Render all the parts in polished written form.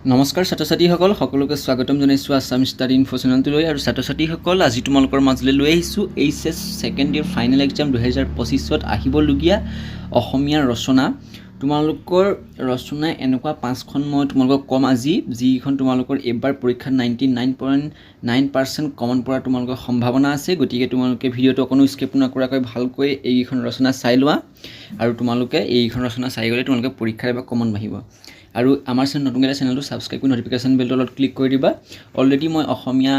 নমস্কাৰ ছাত্ৰ ছাত্ৰীসকল সকলোকে স্বাগতম জনাইছোঁ আছাম ষ্টাডি ইনফো চেনেলটোলৈ আৰু ছাত্ৰ ছাত্ৰীসকল আজি তোমালোকৰ মাজলৈ লৈ আহিছোঁ HS second year final exam 2025ত আহিবলগীয়া অসমীয়া ৰচনা তোমালোকৰ ৰচনা এনেকুৱা 5খন মই তোমালোকক কম আজি যিখন তোমালোকৰ এবাৰ পৰীক্ষাত 99.9% কমন পৰা তোমালোকৰ সম্ভাৱনা আছে গতিকে তোমালোকে ভিডিঅ'টো অকণো স্কিপ নকৰাকৈ ভালকৈ এইখন ৰচনা চাই লোৱা আৰু তোমালোকে এইখন ৰচনা চাই গ'লে তোমালোকে পৰীক্ষাৰ এবাৰ কমন বাঢ়িব আৰু আমাৰ চেনেল নতুন গ'লে চেনেলটো ছাবস্ক্ৰাইব কৰি নটিফিকেশ্যন বেলটো অলপ ক্লিক কৰি দিবা অলৰেডি মই Asamiya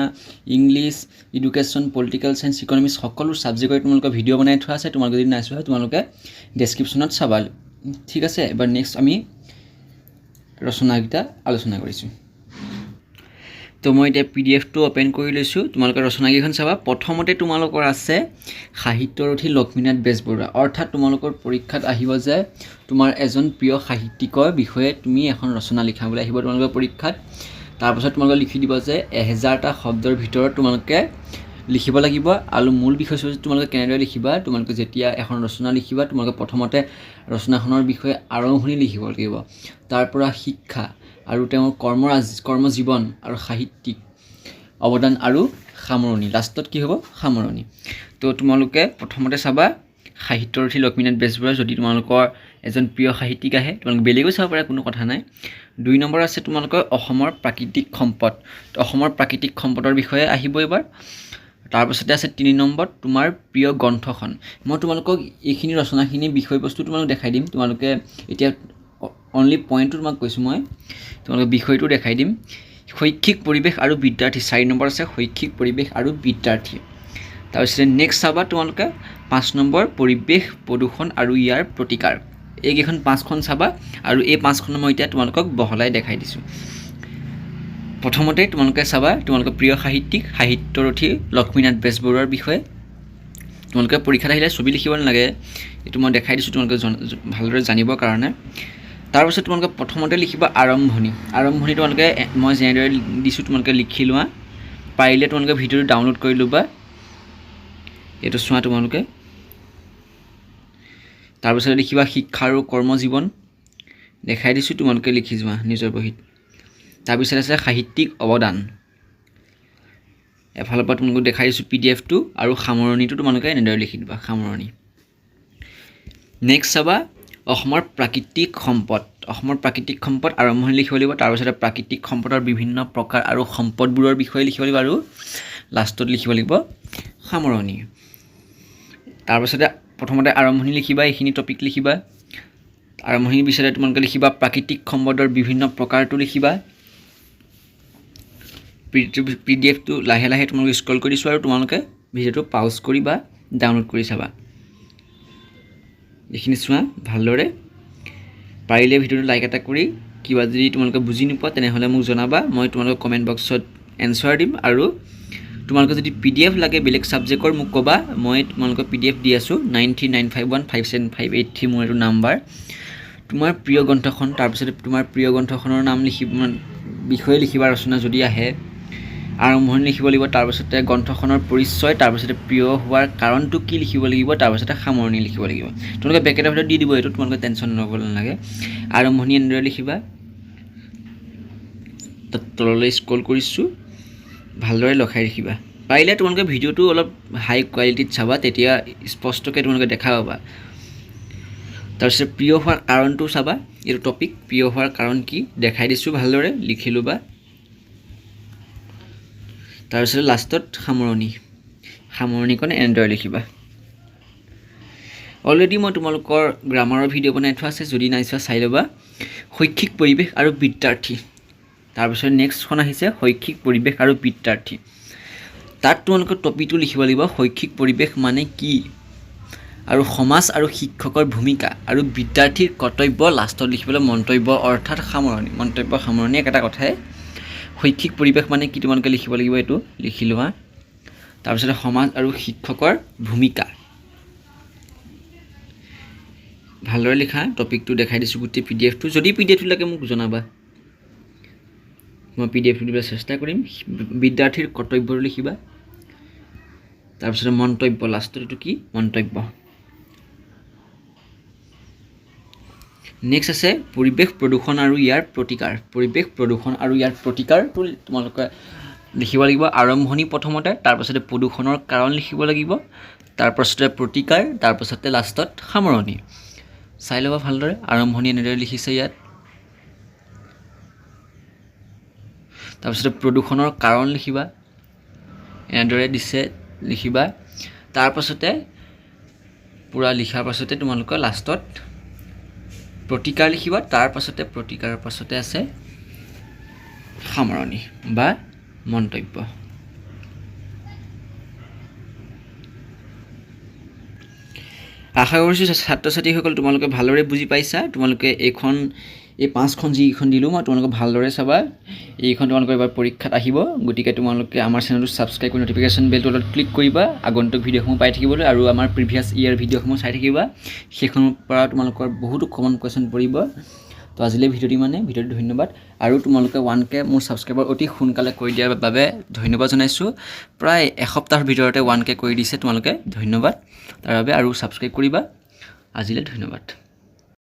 English education political science economics সকলো সাবজেক্টৰ তোমালোকৰ ভিডিঅ' বনাই থোৱা আছে তোমালোকে যদি নাই চোৱা তোমালোকে ডেছক্ৰিপশ্যনত চাবা ঠিক আছে এবাৰ নেক্সট আমি ৰচনাকেইটা আলোচনা কৰিছোঁ তো মই এতিয়া পিডিএফটো ওপেন কৰি লৈছোঁ তোমালোকে ৰচনাকেইখন চাবা প্ৰথমতে তোমালোকৰ আছে সাহিত্যৰথী লক্ষ্মীনাথ বেজবৰুৱা অৰ্থাৎ তোমালোকৰ পৰীক্ষাত আহিব যে তোমাৰ এজন প্ৰিয় সাহিত্যিকৰ বিষয়ে তুমি এখন ৰচনা লিখাবলৈ আহিব তোমালোকৰ পৰীক্ষাত তাৰপিছত তোমালোকে লিখি দিব যে 1000টা শব্দৰ ভিতৰত তোমালোকে লিখিব লাগিব আৰু মূল বিষয়বস্তু তোমালোকে কেনেদৰে লিখিবা তোমালোকে যেতিয়া এখন ৰচনা লিখিবা তোমালোকে প্ৰথমতে ৰচনাখনৰ বিষয়ে আৰম্ভণি লিখিব লাগিব তাৰপৰা শিক্ষা আৰু তেওঁৰ কৰ্মজীৱন আৰু সাহিত্যিক অৱদান আৰু সামৰণি লাষ্টত কি হ'ব সামৰণি তো তোমালোকে প্ৰথমতে চাবা সাহিত্যৰথী লক্ষ্মীনাথ বেজবৰুৱা যদি তোমালোকৰ এজন প্ৰিয় সাহিত্যিক আহে তোমালোকে বেলেগো চাব পাৰে কোনো কথা নাই 2 নম্বৰ আছে তোমালোকৰ অসমৰ প্ৰাকৃতিক সম্পদৰ বিষয়ে আহিব এবাৰ তাৰপিছতে আছে 3 নম্বৰ তোমাৰ প্ৰিয় গ্ৰন্থখন মই তোমালোকক এইখিনি ৰচনাখিনি বিষয়বস্তু তোমালোক দেখাই দিম তোমালোকে এতিয়া অনলি পইণ্টটো তোমাক কৈছোঁ মই তোমালোকে বিষয়টো দেখাই দিম শৈক্ষিক পৰিৱেশ আৰু বিদ্যাৰ্থী 4 নম্বৰ আছে শৈক্ষিক পৰিৱেশ আৰু বিদ্যাৰ্থী তাৰপিছতে নেক্সট চাবা তোমালোকে 5 নম্বৰ পৰিৱেশ প্ৰদূষণ আৰু ইয়াৰ প্ৰতিকাৰ এইকেইখন 5খন চাবা আৰু এই 5খন মই এতিয়া তোমালোকক বহলাই দেখাই দিছোঁ প্ৰথমতে তোমালোকে চাবা তোমালোকৰ প্ৰিয় সাহিত্যৰথী লক্ষ্মীনাথ বেজবৰুৱাৰ বিষয়ে তোমালোকে পৰীক্ষাত আহিলে ছবি লিখিব নালাগে এইটো মই দেখাই দিছোঁ তোমালোকে ভালদৰে জানিবৰ কাৰণে তাৰপিছত তোমালোকে প্ৰথমতে লিখিবা আৰম্ভণি তোমালোকে মই যেনেদৰে দিছোঁ তোমালোকে লিখি লোৱা পাৰিলে তোমালোকে ভিডিঅ'টো ডাউনলোড কৰি ল'বা এইটো চোৱা তোমালোকে তাৰপিছত লিখিবা শিক্ষা আৰু কৰ্মজীৱন দেখাই দিছোঁ তোমালোকে লিখি যোৱা নিজৰ বহীত তাৰপিছত আছে সাহিত্যিক অৱদান এফালৰ পৰা তোমালোকক দেখাই দিছোঁ পিডিএফটো আৰু সামৰণিটো তোমালোকে এনেদৰে লিখি দিবা সামৰণি নেক্সট চাবা অসমৰ প্ৰাকৃতিক সম্পদ আৰম্ভণি লিখিব লাগিব তাৰপিছতে প্ৰাকৃতিক সম্পদৰ বিভিন্ন প্ৰকাৰ আৰু সম্পদবোৰৰ বিষয়ে লিখিব লাগিব আৰু লাষ্টত লিখিব লাগিব সামৰণি তাৰপিছতে প্ৰথমতে আৰম্ভণি লিখিবা এইখিনি টপিক লিখিবা আৰম্ভণিৰ পিছতে তোমালোকে লিখিবা প্ৰাকৃতিক সম্পদৰ বিভিন্ন প্ৰকাৰটো লিখিবা পিডিএফটো লাহে লাহে তোমালোকে স্ক্ৰল কৰি দিছোঁ আৰু তোমালোকে ভিডিঅ'টো পাউজ কৰি বা ডাউনলোড কৰি চাবা এইখিনি চোৱা ভালদৰে পাৰিলে ভিডিঅ'টো লাইক এটা কৰি কিবা যদি তোমালোকে বুজি নোপোৱা তেনেহ'লে মোক জনাবা মই তোমালোকক কমেণ্ট বক্সত এনচাৰ দিম আৰু তোমালোকে যদি পিডিএফ লাগে বেলেগ ছাবজেক্টৰ মোক ক'বা মই তোমালোকক পিডিএফ দি আছোঁ 9395157583 মোৰ এইটো নাম্বাৰ তোমাৰ প্ৰিয় গ্ৰন্থখন তাৰপিছতে তোমাৰ প্ৰিয় গ্ৰন্থখনৰ নাম বিষয়ে লিখিবা ৰচনা যদি আহে আৰম্ভণি লিখিব লাগিব তাৰপিছতে গ্ৰন্থখনৰ পৰিচয় তাৰপিছতে প্ৰিয় হোৱাৰ কাৰণটো কি লিখিব লাগিব তাৰপিছতে সামৰণি লিখিব লাগিব তোমালোকে বেকেটৰ ভিতৰত দি দিব এইটো তোমালোকে টেনশ্যন ল'ব নালাগে আৰম্ভণি এনেদৰে লিখিবা তললৈ স্ক্ৰল কৰিছোঁ ভালদৰে লখাই ৰাখিবা পাৰিলে তোমালোকে ভিডিঅ'টো অলপ হাই কোৱালিটিত চাবা তেতিয়া স্পষ্টকৈ তোমালোকে দেখা পাবা তাৰপিছত প্ৰিয় হোৱাৰ কাৰণটো চাবা এইটো টপিক প্ৰিয় হোৱাৰ কাৰণ কি দেখাই দিছোঁ ভালদৰে লিখি ল'বা তাৰপিছত লাষ্টত সামৰণিখন এনেদৰে লিখিবা অলৰেডি মই তোমালোকৰ গ্ৰামাৰৰ ভিডিঅ' বনাই থোৱা আছে যদি নাই চোৱা চাই ল'বা শৈক্ষিক পৰিৱেশ আৰু বিদ্যাৰ্থী তাৰপিছত নেক্সটখন আহিছে শৈক্ষিক পৰিৱেশ আৰু বিদ্যাৰ্থী তাত তোমালোকৰ টপিকটো লিখিব লাগিব শৈক্ষিক পৰিৱেশ মানে কি আৰু সমাজ আৰু শিক্ষকৰ ভূমিকা আৰু বিদ্যাৰ্থীৰ কৰ্তব্য লাষ্টত লিখিবলৈ মন্তব্য অৰ্থাৎ সামৰণি একেটা কথাই শৈক্ষিক পৰিৱেশ মানে কি তোমালোকে লিখিব লাগিব এইটো লিখি লোৱা তাৰপিছত সমাজ আৰু শিক্ষকৰ ভূমিকা ভালদৰে লিখা টপিকটো দেখাই দিছোঁ গোটেই পিডিএফটো যদি পিডিএফটো লাগে মোক জনাবা মই পিডিএফটো দিবলৈ চেষ্টা কৰিম বিদ্যাৰ্থীৰ কৰ্তব্যটো লিখিবা তাৰপিছত মন্তব্য লাষ্টত এইটো কি মন্তব্য নেক্সট আছে পৰিৱেশ প্ৰদূষণ আৰু ইয়াৰ প্ৰতিকাৰ। পৰিৱেশ প্ৰদূষণ আৰু ইয়াৰ প্ৰতিকাৰটো তোমালোকে লিখিব লাগিব আৰম্ভণি প্ৰথমতে, তাৰপাছতে প্ৰদূষণৰ কাৰণ লিখিব লাগিব, তাৰপাছতে প্ৰতিকাৰ, তাৰপাছতে লাষ্টত সামৰণি। চাই ল'বা ভালদৰে। আৰম্ভণি এনেদৰে লিখিছে ইয়াত, তাৰপিছতে প্ৰদূষণৰ কাৰণ লিখিবা, এনেদৰে দিছে লিখিবা। তাৰপাছতে পূৰা লিখাৰ পাছতে তোমালোকৰ লাষ্টত প্ৰতিকাৰ লিখিবা, তাৰপাছতে প্ৰতিকাৰৰ পাছতে আছে সামৰণি বা মন্তব্য। আশা কৰিছোঁ ছাত্ৰ ছাত্ৰীসকল তোমালোকে ভালদৰে বুজি পাইছা। তোমালোকে এই 5খন যিকেইখন দিলোঁ মই তোমালোকে ভালদৰে চাবা। এইখন তোমালোকৰ এবাৰ পৰীক্ষাত আহিব, গতিকে তোমালোকে আমাৰ চেনেলটো ছাবস্ক্ৰাইব কৰি ন'টিফিকেশ্যন বেলটো অলপ ক্লিক কৰিবা আগন্তুক ভিডিঅ'সমূহ পাই থাকিবলৈ, আৰু আমাৰ প্ৰিভিয়াছ ইয়াৰ ভিডিঅ'সমূহ চাই থাকিবা। সেইখনৰ পৰা তোমালোকৰ বহুতো কমন কুৱেশ্যন পৰিব। তো আজিলৈ ভিডিঅ'টো ধন্যবাদ। আৰু তোমালোকে 1K মোৰ ছাবস্ক্ৰাইবাৰ অতি সোনকালে কৰি দিয়াৰ বাবে ধন্যবাদ জনাইছোঁ। প্ৰায় এসপ্তাহৰ ভিতৰতে 1K কৰি দিছে তোমালোকে, ধন্যবাদ তাৰ বাবে। আৰু ছাবস্ক্ৰাইব কৰিবা। আজিলৈ ধন্যবাদ।